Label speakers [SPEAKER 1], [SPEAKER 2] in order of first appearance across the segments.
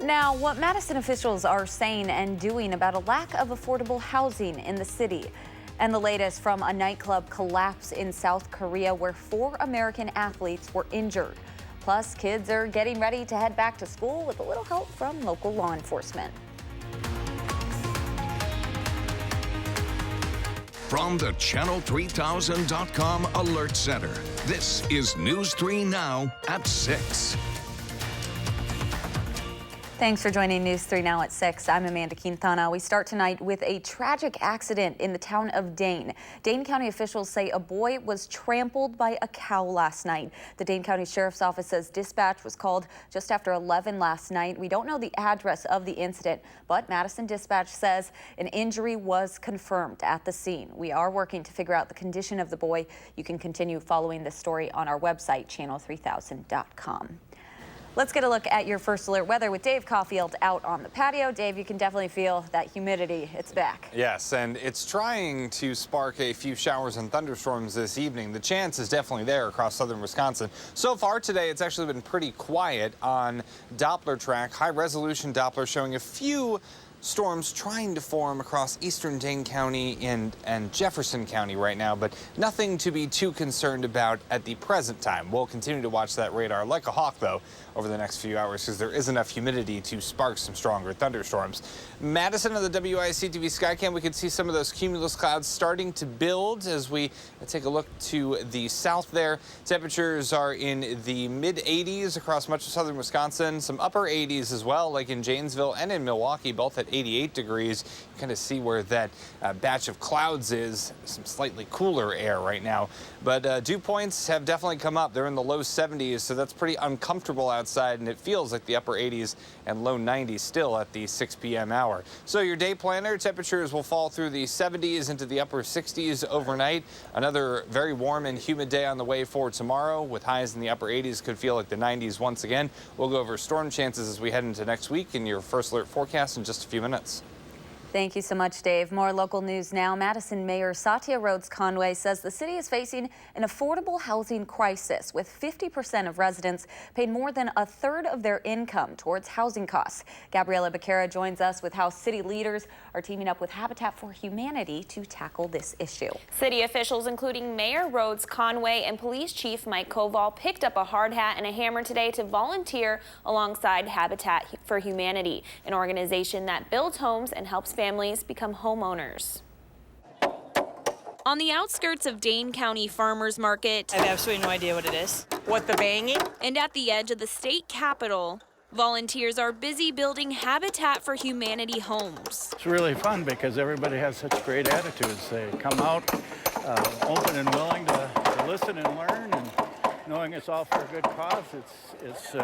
[SPEAKER 1] Now, what Madison officials are saying and doing about a lack of affordable housing in the city. And the latest from a nightclub collapse in South Korea where 4 American athletes were injured. Plus, kids are getting ready to head back to school with a little help from local law enforcement.
[SPEAKER 2] From the Channel3000.com Alert Center, this is News 3 Now at 6.
[SPEAKER 1] Thanks for joining News 3 Now at 6. I'm Amanda Quintana. We start tonight with a tragic accident in the town of Dane. Dane County officials say a boy was trampled by a cow last night. The Dane County Sheriff's Office says dispatch was called just after 11 last night. We don't know the address of the incident, but Madison Dispatch says an injury was confirmed at the scene. We are working to figure out the condition of the boy. You can continue following this story on our website, channel3000.com. Let's get a look at your first alert weather with Dave Caulfield out on the patio. Dave, you can definitely feel that humidity. It's back.
[SPEAKER 3] Yes, and it's trying to spark a few showers and thunderstorms this evening. The chance is definitely there across southern Wisconsin. So far today, it's actually been pretty quiet on Doppler track. High resolution Doppler showing a few storms trying to form across eastern Dane County and Jefferson County right now, but nothing to be too concerned about at the present time. We'll continue to watch that radar like a hawk, though, over the next few hours because there is enough humidity to spark some stronger thunderstorms. Madison on the WISC-TV Skycam, we can see some of those cumulus clouds starting to build as we take a look to the south there. Temperatures are in the mid-80s across much of southern Wisconsin, some upper 80s as well, like in Janesville and in Milwaukee, both at 88 degrees. You kind of see where that batch of clouds is, some slightly cooler air right now. But dew points have definitely come up. They're in the low 70s, so that's pretty uncomfortable outside, and it feels like the upper 80s and low 90s still at the 6 p.m. hour. So your day planner, temperatures will fall through the 70s into the upper 60s overnight. Another very warm and humid day on the way for tomorrow with highs in the upper 80s. Could feel like the 90s once again. We'll go over storm chances as we head into next week in your first alert forecast in just a few minutes.
[SPEAKER 1] Thank you so much, Dave. More local news now. Madison Mayor Satya Rhodes Conway says the city is facing an affordable housing crisis, with 50% of residents paying more than a third of their income towards housing costs. Gabriela Becerra joins us with how city leaders are teaming up with Habitat for Humanity to tackle this issue.
[SPEAKER 4] City officials, including Mayor Rhodes Conway and Police Chief Mike Koval, picked up a hard hat and a hammer today to volunteer alongside Habitat for Humanity, an organization that builds homes and helps families become homeowners. On the outskirts of Dane County Farmers Market,
[SPEAKER 5] I have absolutely no idea what it is. What, the banging?
[SPEAKER 4] And at the edge of the state capitol, volunteers are busy building Habitat for Humanity homes.
[SPEAKER 6] It's really fun because everybody has such great attitudes. They come out open and willing to listen and learn, and knowing it's all for a good cause, it's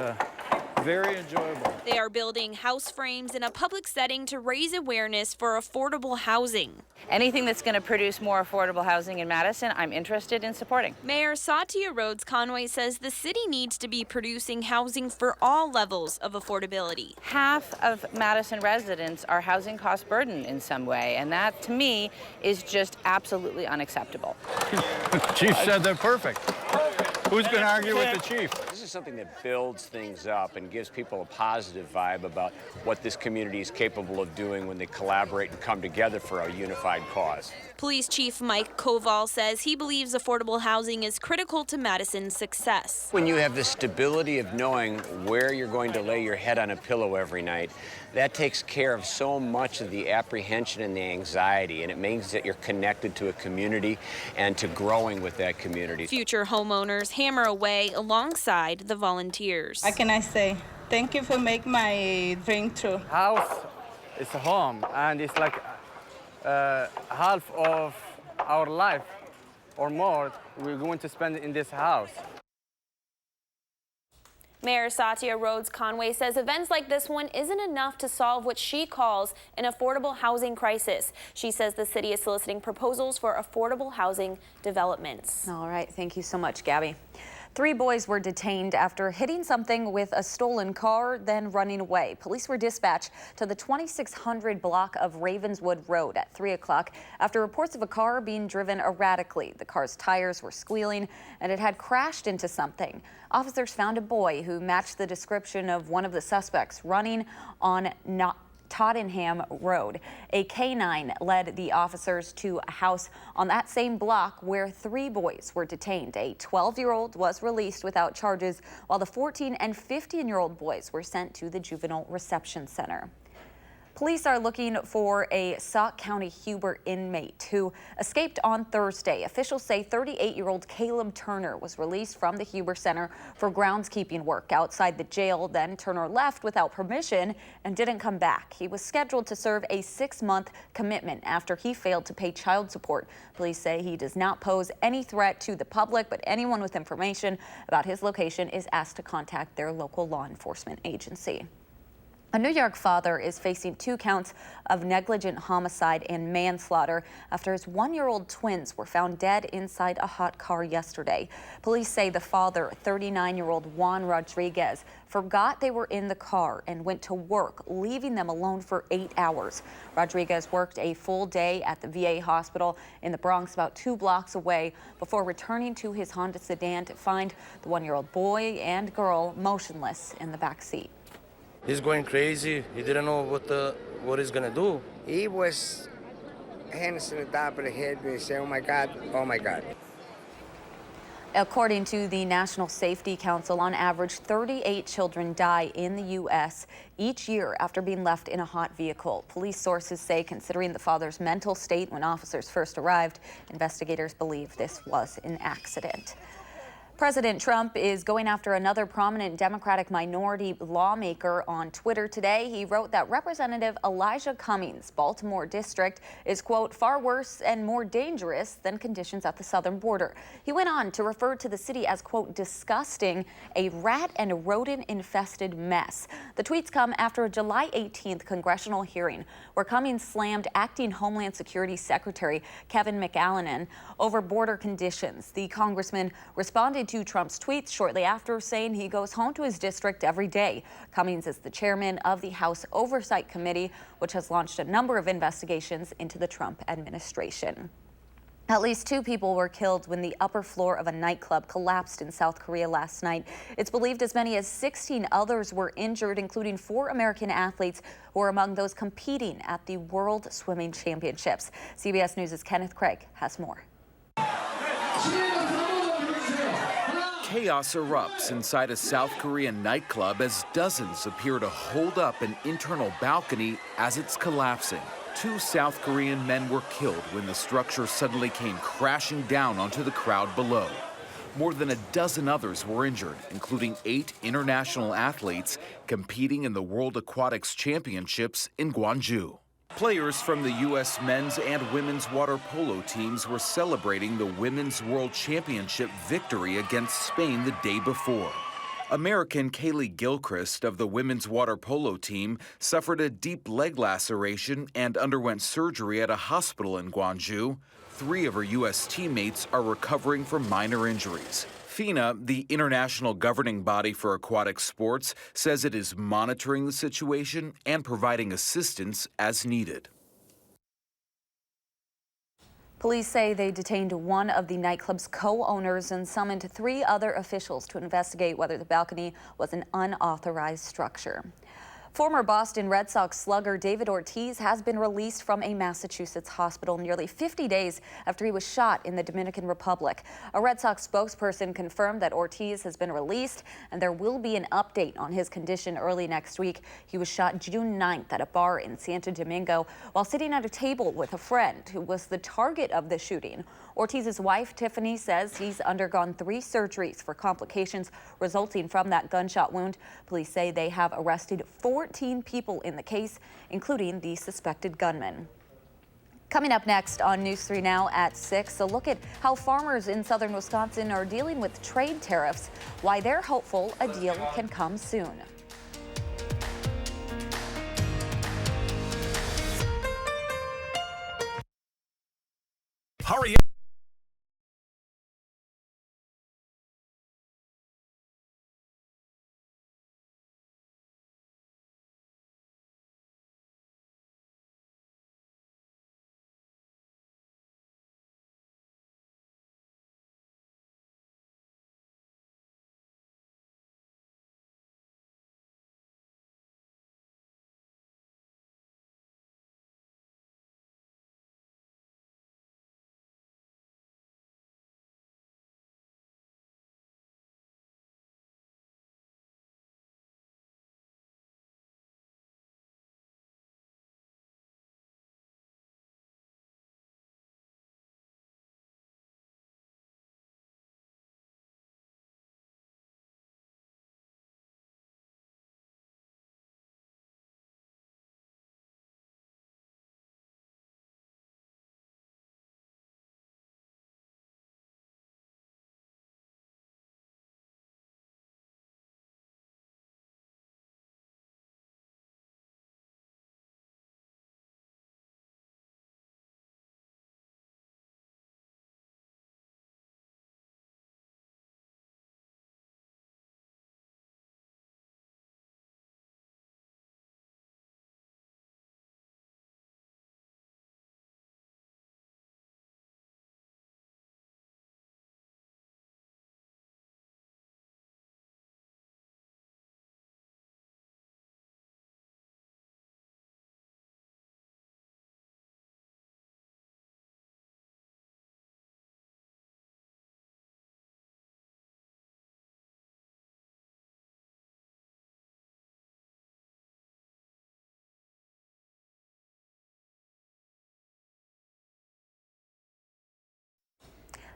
[SPEAKER 6] very enjoyable.
[SPEAKER 4] They are building house frames in a public setting to raise awareness for affordable housing.
[SPEAKER 7] Anything that's going to produce more affordable housing in Madison, I'm interested in supporting.
[SPEAKER 4] Mayor Satya Rhodes Conway says the city needs to be producing housing for all levels of affordability.
[SPEAKER 7] Half of Madison residents are housing cost burdened in some way, and that, to me, is just absolutely unacceptable.
[SPEAKER 6] Chief said they're perfect. Who's going to argue with the chief?
[SPEAKER 8] This is something that builds things up and gives people a positive vibe about what this community is capable of doing when they collaborate and come together for a unified cause.
[SPEAKER 4] Police Chief Mike Koval says he believes affordable housing is critical to Madison's success.
[SPEAKER 8] When you have the stability of knowing where you're going to lay your head on a pillow every night, that takes care of so much of the apprehension and the anxiety, and it means that you're connected to a community and to growing with that community.
[SPEAKER 4] Future homeowners hammer away alongside the volunteers.
[SPEAKER 9] How can I say? Thank you for making my dream true.
[SPEAKER 10] House is a home, and it's like half of our life or more we're going to spend in this house.
[SPEAKER 4] Mayor Satya Rhodes Conway says events like this one isn't enough to solve what she calls an affordable housing crisis. She says the city is soliciting proposals for affordable housing developments.
[SPEAKER 1] All right, thank you so much, Gabby. 3 boys were detained after hitting something with a stolen car, then running away. Police were dispatched to the 2600 block of Ravenswood Road at 3 o'clock after reports of a car being driven erratically. The car's tires were squealing and it had crashed into something. Officers found a boy who matched the description of one of the suspects running on Tottenham Road. A K-9 led the officers to a house on that same block where 3 boys were detained. A 12-year-old was released without charges, while the 14 and 15-year-old boys were sent to the Juvenile Reception Center. Police are looking for a Sauk County Huber inmate who escaped on Thursday. Officials say 38-year-old Caleb Turner was released from the Huber Center for groundskeeping work outside the jail. Then Turner left without permission and didn't come back. He was scheduled to serve a 6-month commitment after he failed to pay child support. Police say he does not pose any threat to the public, but anyone with information about his location is asked to contact their local law enforcement agency. A New York father is facing 2 counts of negligent homicide and manslaughter after his 1-year-old twins were found dead inside a hot car yesterday. Police say the father, 39-year-old Juan Rodriguez, forgot they were in the car and went to work, leaving them alone for 8 hours. Rodriguez worked a full day at the VA hospital in the Bronx, about 2 blocks away, before returning to his Honda sedan to find the 1-year-old boy and girl motionless in the back seat.
[SPEAKER 11] He's going crazy. He didn't know what he's gonna do.
[SPEAKER 12] He was hands on the top of the head and he said, oh my God, oh my God.
[SPEAKER 1] According to the National Safety Council, on average, 38 children die in the U.S. each year after being left in a hot vehicle. Police sources say, considering the father's mental state when officers first arrived, investigators believe this was an accident. President Trump is going after another prominent Democratic minority lawmaker on Twitter today. He wrote that Representative Elijah Cummings' Baltimore district is, quote, far worse and more dangerous than conditions at the southern border. He went on to refer to the city as, quote, disgusting, a rat and rodent-infested mess. The tweets come after a July 18th congressional hearing where Cummings slammed acting Homeland Security Secretary Kevin McAleenan over border conditions. The congressman responded to Trump's tweets shortly after, saying he goes home to his district every day. Cummings is the chairman of the House Oversight Committee, which has launched a number of investigations into the Trump administration. At least 2 people were killed when the upper floor of a nightclub collapsed in South Korea last night. It's believed as many as 16 others were injured, including 4 American athletes who are among those competing at the World Swimming Championships. CBS News' Kenneth Craig has more.
[SPEAKER 13] Chaos erupts inside a South Korean nightclub as dozens appear to hold up an internal balcony as it's collapsing. 2 South Korean men were killed when the structure suddenly came crashing down onto the crowd below. More than a dozen others were injured, including 8 international athletes competing in the World Aquatics Championships in Gwangju. Players from the U.S. men's and women's water polo teams were celebrating the Women's World Championship victory against Spain the day before. American Kaylee Gilchrist of the women's water polo team suffered a deep leg laceration and underwent surgery at a hospital in Gwangju. 3 of her U.S. teammates are recovering from minor injuries. FINA, the international governing body for aquatic sports, says it is monitoring the situation and providing assistance as needed.
[SPEAKER 1] Police say they detained one of the nightclub's co-owners and summoned 3 other officials to investigate whether the balcony was an unauthorized structure. Former Boston Red Sox slugger David Ortiz has been released from a Massachusetts hospital nearly 50 days after he was shot in the Dominican Republic. A Red Sox spokesperson confirmed that Ortiz has been released and there will be an update on his condition early next week. He was shot June 9th at a bar in Santo Domingo while sitting at a table with a friend who was the target of the shooting. Ortiz's wife, Tiffany, says he's undergone 3 surgeries for complications resulting from that gunshot wound. Police say they have arrested 14 people in the case, including the suspected gunman. Coming up next on News 3 Now at 6, a look at how farmers in southern Wisconsin are dealing with trade tariffs, why they're hopeful a deal can come soon.
[SPEAKER 2] Hurry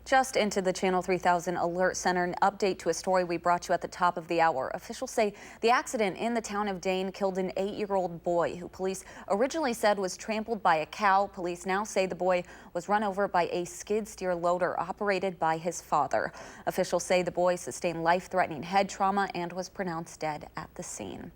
[SPEAKER 1] Just into the Channel 3000 Alert Center, an update to a story we brought you at the top of the hour. Officials say the accident in the town of Dane killed an 8-year-old boy who police originally said was trampled by a cow. Police now say the boy was run over by a skid steer loader operated by his father. Officials say the boy sustained life-threatening head trauma and was pronounced dead at the scene.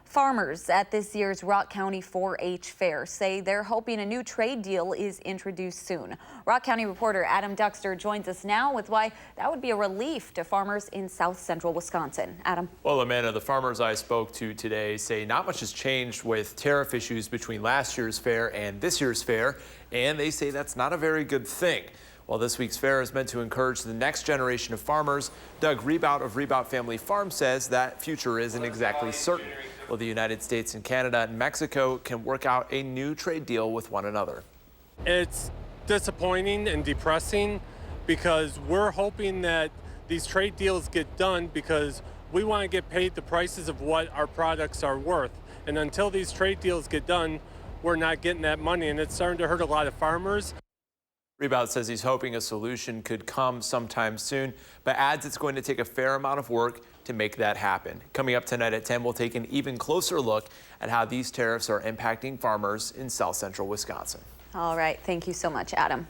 [SPEAKER 1] Farmers at this year's Rock County 4-H Fair say they're hoping a new trade deal is introduced soon. Rock County reporter Adam Duxter joins us now with why that would be a relief to farmers in south central Wisconsin. Adam.
[SPEAKER 14] Well, Amanda, the farmers I spoke to today say not much has changed with tariff issues between last year's fair and this year's fair, and they say that's not a very good thing. While this week's fair is meant to encourage the next generation of farmers, Doug Rebout of Rebout Family Farm says that future isn't exactly certain. Well, the United States and Canada and Mexico can work out a new trade deal with one another.
[SPEAKER 15] It's disappointing and depressing because we're hoping that these trade deals get done because we want to get paid the prices of what our products are worth. And until these trade deals get done, we're not getting that money, and it's starting to hurt a lot of farmers.
[SPEAKER 14] Rebout says he's hoping a solution could come sometime soon, but adds it's going to take a fair amount of work to make that happen. Coming up tonight at 10, we'll take an even closer look at how these tariffs are impacting farmers in south central Wisconsin.
[SPEAKER 1] All right. Thank you so much, Adam.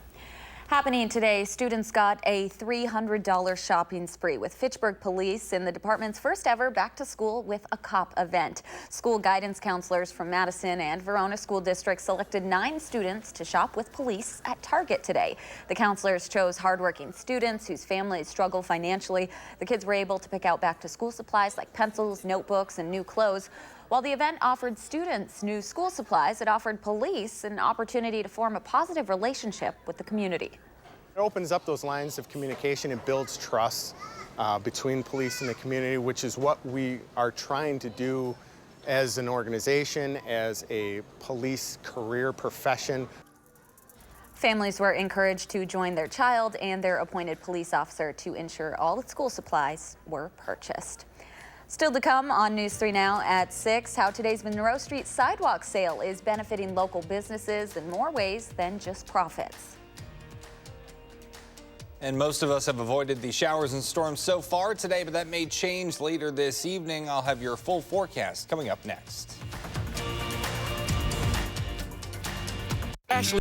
[SPEAKER 1] Happening today, students got a $300 shopping spree with Fitchburg Police in the department's first ever back to school with a cop event. School guidance counselors from Madison and Verona school districts selected 9 students to shop with police at Target today. The counselors chose hardworking students whose families struggle financially. The kids were able to pick out back to school supplies like pencils, notebooks, and new clothes. While the event offered students new school supplies, it offered police an opportunity to form a positive relationship with the community.
[SPEAKER 16] It opens up those lines of communication and builds trust between police and the community, which is what we are trying to do as an organization, as a police career profession.
[SPEAKER 1] Families were encouraged to join their child and their appointed police officer to ensure all school supplies were purchased. Still to come on News 3 Now at 6, how today's Monroe Street sidewalk sale is benefiting local businesses in more ways than just profits.
[SPEAKER 3] And most of us have avoided the showers and storms so far today, but that may change later this evening. I'll have your full forecast coming up next.
[SPEAKER 13] Ashley.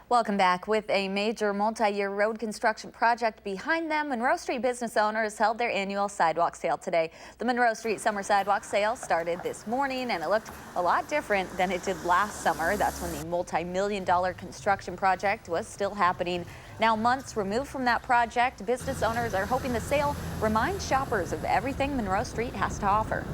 [SPEAKER 1] Welcome back. With a major multi-year road construction project behind them, Monroe Street business owners held their annual sidewalk sale today. The Monroe Street Summer Sidewalk Sale started this morning, and it looked a lot different than it did last summer. That's when the multi-million-dollar construction project was still happening. Now, months removed from that project, business owners are hoping the sale reminds shoppers of everything Monroe Street has to offer.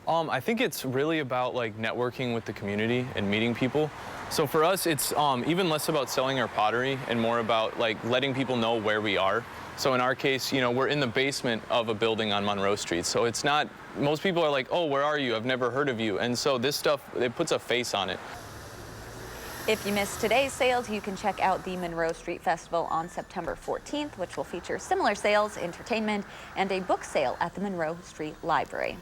[SPEAKER 17] I think it's really about networking with the community and meeting people. So for us, it's even less about selling our pottery and more about letting people know where we are. So in our case, we're in the basement of a building on Monroe Street. So it's not, most people are like, oh, where are you? I've never heard of you. And so this stuff, it puts a face on it.
[SPEAKER 1] If you missed today's sales, you can check out the Monroe Street Festival on September 14th, which will feature similar sales, entertainment, and a book sale at the Monroe Street Library.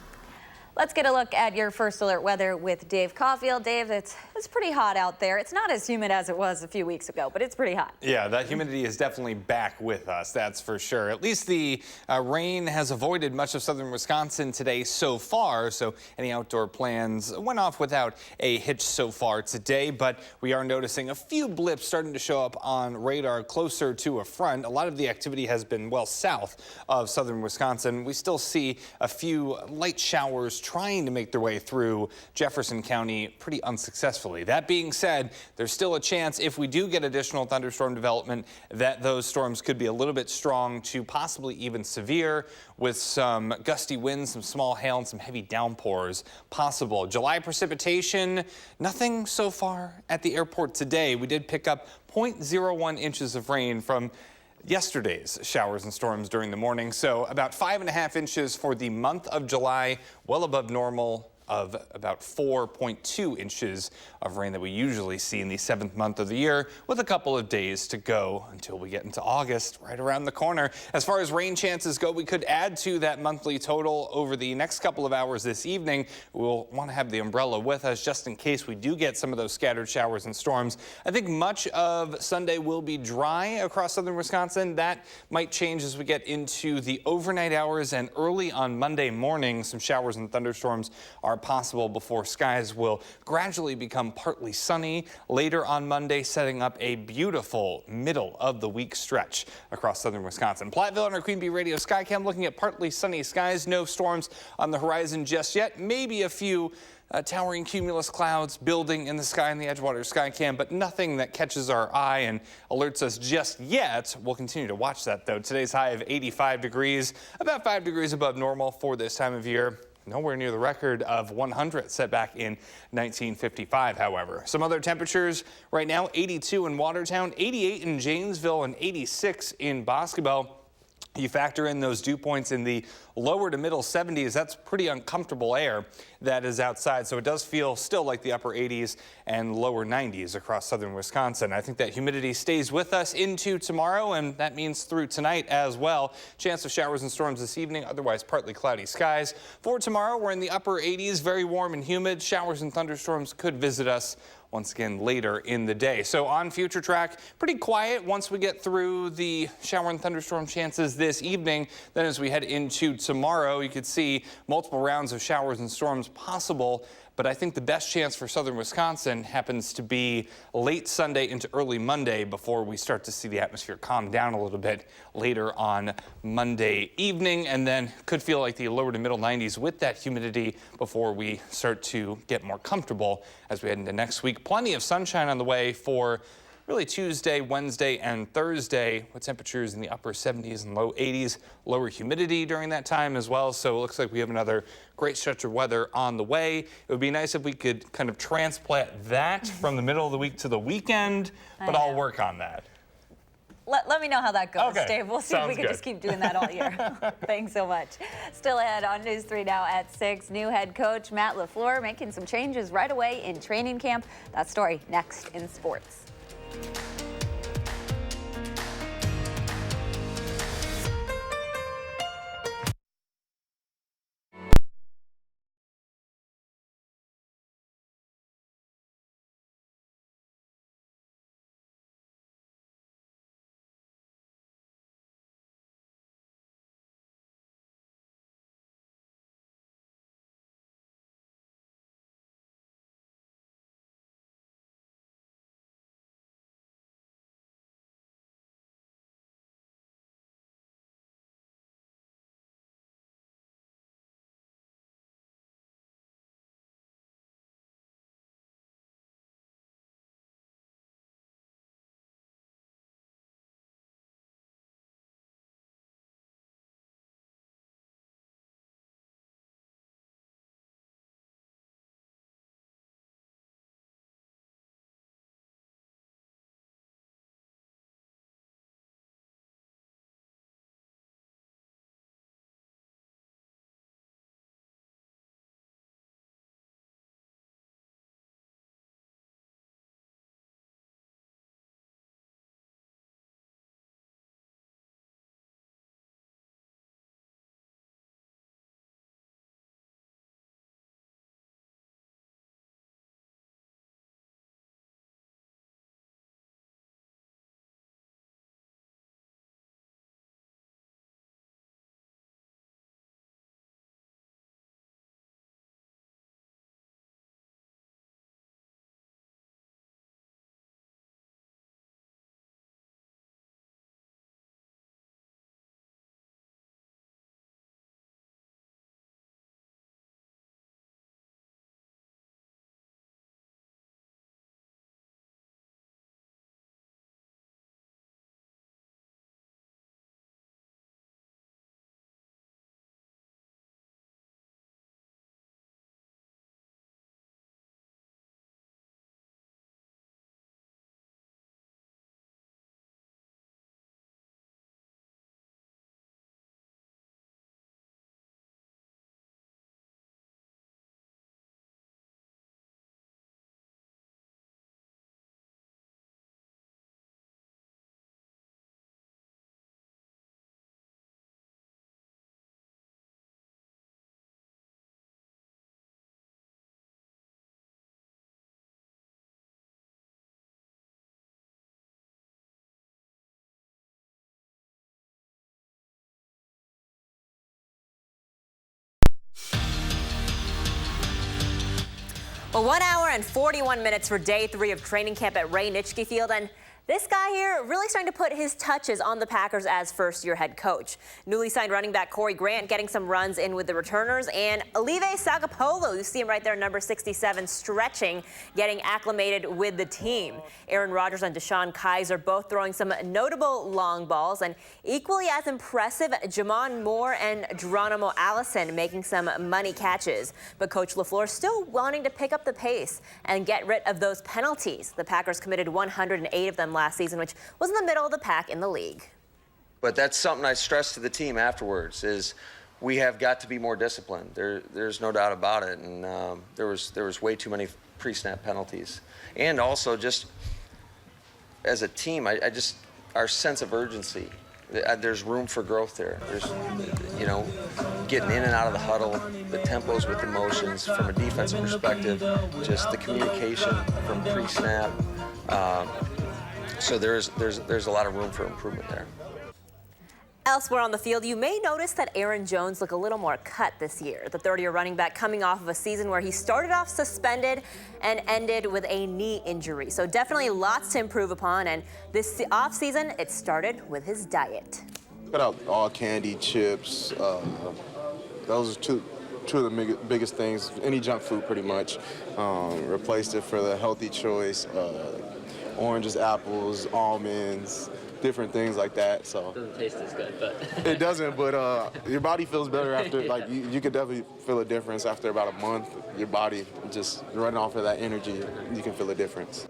[SPEAKER 1] Let's get a look at your first alert weather with Dave Caulfield. Dave, it's pretty hot out there. It's not as humid as it was a few weeks ago, but it's pretty hot.
[SPEAKER 3] Yeah, that humidity is definitely back with us, that's for sure. At least the rain has avoided much of southern Wisconsin today so far, so any outdoor plans went off without a hitch so far today, but we are noticing a few blips starting to show up on radar closer to a front. A lot of the activity has been well south of southern Wisconsin. We still see a few light showers trying to make their way through Jefferson County pretty unsuccessfully. That being said, there's still a chance if we do get additional thunderstorm development that those storms could be a little bit strong to possibly even severe, with some gusty winds, some small hail, and some heavy downpours possible. July precipitation, nothing so far at the airport today. We did pick up 0.01 inches of rain from yesterday's showers and storms during the morning, so about 5.5 inches for the month of July, well above normal of about 4.2 inches of rain that we usually see in the 7th month of the year, with a couple of days to go until we get into August, right around the corner. As far as rain chances go, we could add to that monthly total over the next couple of hours this evening. We'll want to have the umbrella with us just in case we do get some of those scattered showers and storms. I think much of Sunday will be dry across southern Wisconsin. That might change as we get into the overnight hours, and early on Monday morning, some showers and thunderstorms are possible before skies will gradually become partly sunny later on Monday, setting up a beautiful middle of the week stretch across southern Wisconsin. Platteville on our Queen Bee Radio Skycam looking at partly sunny skies. No storms on the horizon just yet. Maybe a few towering cumulus clouds building in the sky in the Edgewater Skycam, but nothing that catches our eye and alerts us just yet. We'll continue to watch that, though. Today's high of 85 degrees, about 5 degrees above normal for this time of year. Nowhere near the record of 100 set back in 1955, however. Some other temperatures right now, 82 in Watertown, 88 in Janesville, and 86 in Boscobel. You factor in those dew points in the lower to middle 70s, that's pretty uncomfortable air that is outside. So it does feel still like the upper 80s and lower 90s across southern Wisconsin. I think that humidity stays with us into tomorrow, and that means through tonight as well. Chance of showers and storms this evening, otherwise partly cloudy skies. For tomorrow, we're in the upper 80s, very warm and humid. Showers and thunderstorms could visit us once again later in the day. So on Future Track, pretty quiet once we get through the shower and thunderstorm chances this evening. Then as we head into tomorrow, you could see multiple rounds of showers and storms possible. But I think the best chance for southern Wisconsin happens to be late Sunday into early Monday before we start to see the atmosphere calm down a little bit later on Monday evening, and then could feel like the lower to middle 90s with that humidity before we start to get more comfortable as we head into next week. Plenty of sunshine on the way for really Tuesday, Wednesday, and Thursday, with temperatures in the upper 70s and low 80s, lower humidity during that time as well. So it looks like we have another great stretch of weather on the way. It would be nice if we could kind of transplant that from the middle of the week to the weekend, but I'll work on that.
[SPEAKER 1] Let me know how that goes,
[SPEAKER 3] Okay.
[SPEAKER 1] Dave. We'll see if we can just keep doing that all year. Thanks so much. Still ahead on News 3 now at 6. New head coach Matt LaFleur making some changes right away in training camp. That story next in sports.
[SPEAKER 18] Well, 1 hour and 41 minutes for day 3 of training camp at Ray Nitschke Field, and this guy here really starting to put his touches on the Packers as first-year head coach. Newly signed running back Corey Grant getting some runs in with the returners, and Olive Sagapolo, you see him right there, number 67, stretching, getting acclimated with the team. Aaron Rodgers and Deshaun Kaiser both throwing some notable long balls, and equally as impressive, Jamon Moore and Geronimo Allison making some money catches. But Coach LaFleur still wanting to pick up the pace and get rid of those penalties. The Packers committed 108 of them last season, which was in the middle of the pack in the league.
[SPEAKER 19] But that's something I stressed to the team afterwards, is we have got to be more disciplined. There's no doubt about it. And there was way too many pre-snap penalties. And also just as a team, our sense of urgency. There's room for growth there. There's, getting in and out of the huddle, the tempos with the motions from a defensive perspective, just the communication from pre-snap. So there's a lot of room for improvement there.
[SPEAKER 18] Elsewhere on the field, you may notice that Aaron Jones looked a little more cut this year. The 30-year running back coming off of a season where he started off suspended and ended with a knee injury. So definitely lots to improve upon. And this offseason, it started with his diet.
[SPEAKER 20] Cut out all candy, chips. Those are two of the biggest things. Any junk food, pretty much. Replaced it for the healthy choice. Oranges, apples, almonds, different things like that. So
[SPEAKER 21] it doesn't taste as good, but
[SPEAKER 20] it doesn't. But your body feels better after. Like you could definitely feel a difference after about a month. Your body just running off of that energy. You can feel a difference.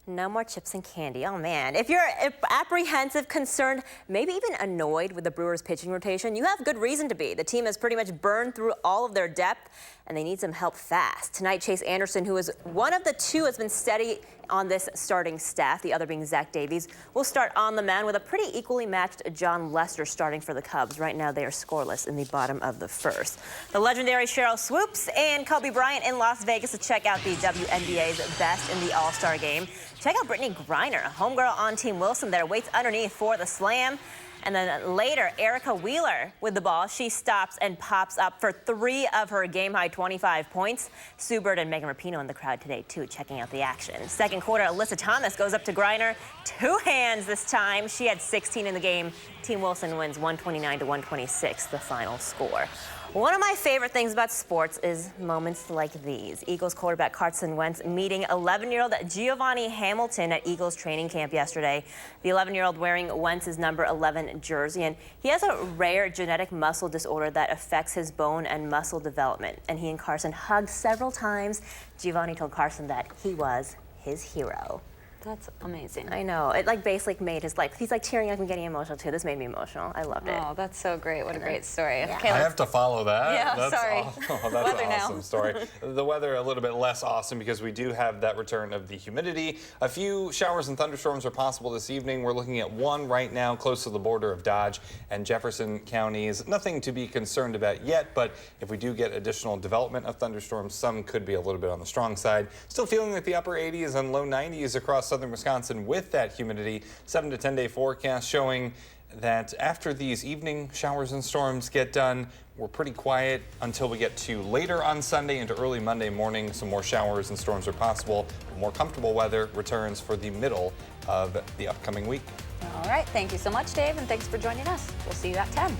[SPEAKER 18] No more chips and candy. Oh, man. If you're apprehensive, concerned, maybe even annoyed with the Brewers' pitching rotation, you have good reason to be. The team has pretty much burned through all of their depth, and they need some help fast. Tonight, Chase Anderson, who is one of the two, has been steady on this starting staff, the other being Zach Davies, will start on the mound with a pretty equally matched John Lester starting for the Cubs. Right now, they are scoreless in the bottom of the first. The legendary Cheryl Swoops and Kobe Bryant in Las Vegas to check out the WNBA's best in the All-Star game. Check out Brittany Griner, a homegirl on Team Wilson there, waits underneath for the slam. And then later, Erica Wheeler with the ball. She stops and pops up for 3 of her game-high 25 points. Sue Bird and Megan Rapinoe in the crowd today, too, checking out the action. Second quarter, Alyssa Thomas goes up to Griner. 2 hands this time. She had 16 in the game. Team Wilson wins 129-126, the final score. One of my favorite things about sports is moments like these. Eagles quarterback Carson Wentz meeting 11-year-old Giovanni Hamilton at Eagles training camp yesterday. The 11-year-old wearing Wentz's number 11 jersey, and he has a rare genetic muscle disorder that affects his bone and muscle development. And he and Carson hugged several times. Giovanni told Carson that he was his hero.
[SPEAKER 1] That's amazing.
[SPEAKER 18] I know. It basically made his life. He's tearing up and getting emotional too. This made me emotional. I loved it.
[SPEAKER 1] Oh, that's so great. What a great story.
[SPEAKER 18] Yeah.
[SPEAKER 1] Okay,
[SPEAKER 3] I have to follow that.
[SPEAKER 1] Yeah,
[SPEAKER 3] that's
[SPEAKER 1] sorry.
[SPEAKER 3] Awesome. That's
[SPEAKER 1] Weather
[SPEAKER 3] an awesome
[SPEAKER 1] now.
[SPEAKER 3] story. The weather a little bit less awesome because we do have that return of the humidity. A few showers and thunderstorms are possible this evening. We're looking at one right now close to the border of Dodge and Jefferson counties. Nothing to be concerned about yet, but if we do get additional development of thunderstorms, some could be a little bit on the strong side. Still feeling like the upper 80s and low 90s across southern Wisconsin with that humidity. 7 to 10 day forecast showing that after these evening showers and storms get done, we're pretty quiet until we get to later on Sunday into early Monday morning. Some more showers and storms are possible. More comfortable weather returns for the middle of the upcoming week.
[SPEAKER 1] All right. Thank you so much, Dave, and thanks for joining us. We'll see you at 10.